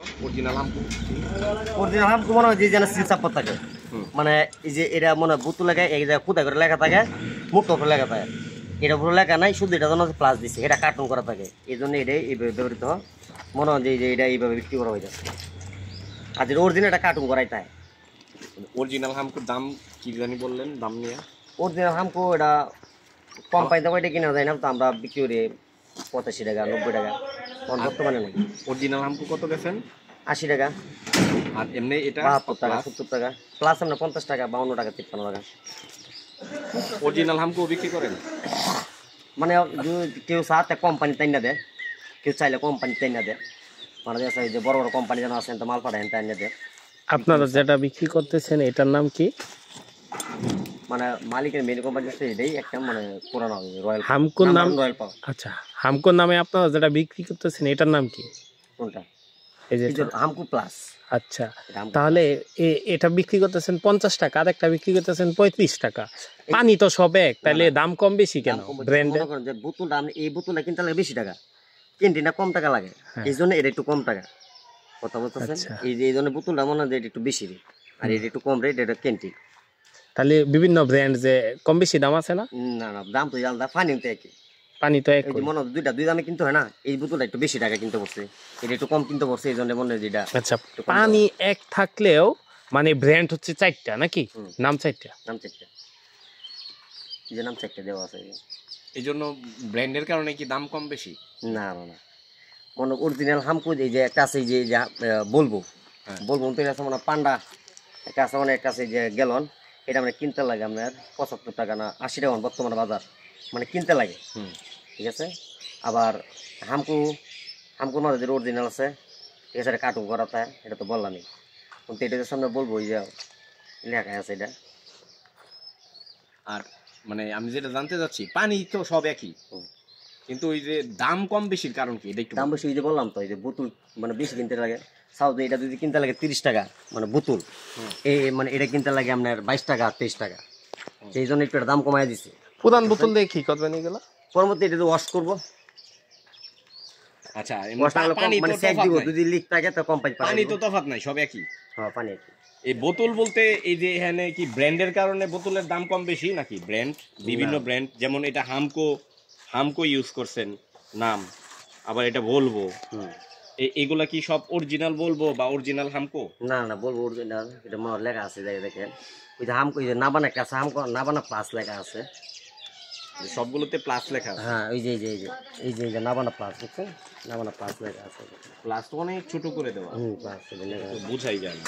Original Hamko মনে হয় যে যেন সিলসাপত থাকে, মানে এই যে এটা মনে হয় বুতু লেখা এই যে কোথায় করে লেখা থাকে, মুক্ত করে লেখা থাকে, এটা পুরো লেখা নাই, শুধু এটা জন্য প্লাস দিচ্ছে, এটা কার্টুন করা থাকে, এই জন্য এটাই এইভাবে ব্যবহৃত হয়। মনে হয় যে এটা এইভাবে বিক্রি করা হয়ে যাচ্ছে, আর যেটা অরিজিনাল এটা কার্টুন করাই তাই। অরিজিনাল হামকোর দাম কি জানি বললেন, দাম নিয়ে? অরিজিনাল হামকো এটা কম পাইতে এটা কিনা যায় না, তো আমরা বিক্রি করি 85 টাকা 90 টাকা, বর্তমানে নাই। অরিজিনাল হামকো কত গেছেন? 80 টাকা, আর এমনি এটা 72 টাকা 70 টাকা, প্লাস আমরা 50 টাকা 52 টাকা 53 টাকা। অরিজিনাল হামকো বিক্রি করেন? মানে কেউ সাথে কোম্পানি তাই না দেয়, কেউ চাইলে কোম্পানি তাই না দেয়, মানে যে বড় বড় কোম্পানি যেন আছেন তো মাল পাঠায় তাই না দেয়। আপনারা যেটা বিক্রি করতেছেন এটার নাম কি? মানে মালিকের মেন কোম্পানি আছে এটাই একটা, মানে পুরানো রয়্যাল হামকোর নাম। রয়্যাল পাওয়ার। আচ্ছা, হামকোর নামে আপনারা যেটা বিক্রি করতেছেন এটার নাম কি? কোনটা? এই যে হামকো প্লাস। আচ্ছা, তাহলে এটা বিক্রি করতেছেন 50 টাকা, আর একটা বিক্রি করতেছেন 35 টাকা। পানি তো সব এক, তাহলে দাম কম বেশি কেন? ব্র্যান্ডের যে বোতলটা আপনি এই বোতলটা কিনতে লাগে বেশি টাকা, ক্যান্টিনটা কম টাকা লাগে, এই জন্য এটা একটু কম টাকা। কথা বলতেছেন এই জন্য বোতলটা মনে হয় যে এটা একটু বেশি রেট, আর এটা একটু কম রেট, এটা ক্যান্টিন। তাহলে বিভিন্ন ব্র্যান্ড যে কম বেশি দাম আছে না? না না, দাম তো আলাদা, পানি তো একই। পানি তো এক, মনে হয় দুই দামে কিনতে হয় না, এই বোতলটা একটু বেশি টাকা কিনতে পড়ছে, এটা একটু কম কিনতে পড়ছে, এই জন্য মনে হয় যেটা। আচ্ছা, পানি এক থাকলেও মানে ব্র্যান্ড হচ্ছে 4টা নাকি? নাম 4টা, নাম 4টা, এই যে নাম 4টা দেওয়া আছে, এই জন্য ব্র্যান্ডের কারণে কি দাম কম বেশি? না না না, মনে অরিজিনাল হামকো এই যে একটা আছে, এই যে বলবো তো আছে মানে পান্ডা একটা আছে, মানে একটা আছে যে গ্যালন, এটা মানে কিনতে লাগে আপনার 75 টাকা না 80 টাকা বর্তমানে বাজার, মানে কিনতে লাগে। ঠিক আছে, আবার হামকোর মাঝে যেটা অরিজিনাল আছে, ঠিক আছে, এটা কার্টুন করা থাকে, এটা তো বললামই, কিন্তু এটা সামনে বলবো ওই যে লেখা আছে এটা। আর মানে আমি যেটা জানতে চাচ্ছি, পানি তো সব একই, কিন্তু ওই যে দাম কম বেশির কারণ কি? এটা একটু দাম বেশি, এই যে বললাম তো, এই যে বোতল মানে বেশি কিনতে লাগে। সাউথে এটা যদি কিনতে লাগে 30 টাকা মানে বোতল, মানে এটা কিনতে লাগে আপনার 22 টাকা 23 টাকা, সেই জন্য একটু দাম কমাই দিচ্ছে। পুরান বোতল দিয়ে কি করবেন এগুলো? পরবর্তী এটা ওয়াশ করবো। আচ্ছা, পানি মানে চেক দিব, যদি লিক থাকে তো কোম্পানি পানি তো তফাৎ নাই, সব একই। হ্যাঁ, পানি একই। এই বোতল বলতে এই যে এখানে কি ব্র্যান্ডের কারণে বোতলের দাম কম বেশি নাকি? ব্র্যান্ড বিভিন্ন ব্র্যান্ড, যেমন এটা হামকো ইউজ করছেন নাম, আবার এটা বলবো, এগুলা কি সব অরিজিনাল বলবো বা অরিজিনাল হামকো? না না, বলবো অরিজিনাল, এটা মনে লেখা আছে দেখেন, ওই যে হামকো, ওই যে নাবানা একটা আছে, হামকো নাবানা প্লাস লেখা আছে, সবগুলোতে প্লাস লেখা আছে। হ্যাঁ, ওই যে এই যে নাবানা প্লাস, বুঝছেন, নাবানা প্লাস লেখা আছে। প্লাস তো অনেক ছোট করে দেওয়া, প্লাস বুঝাই যায় না।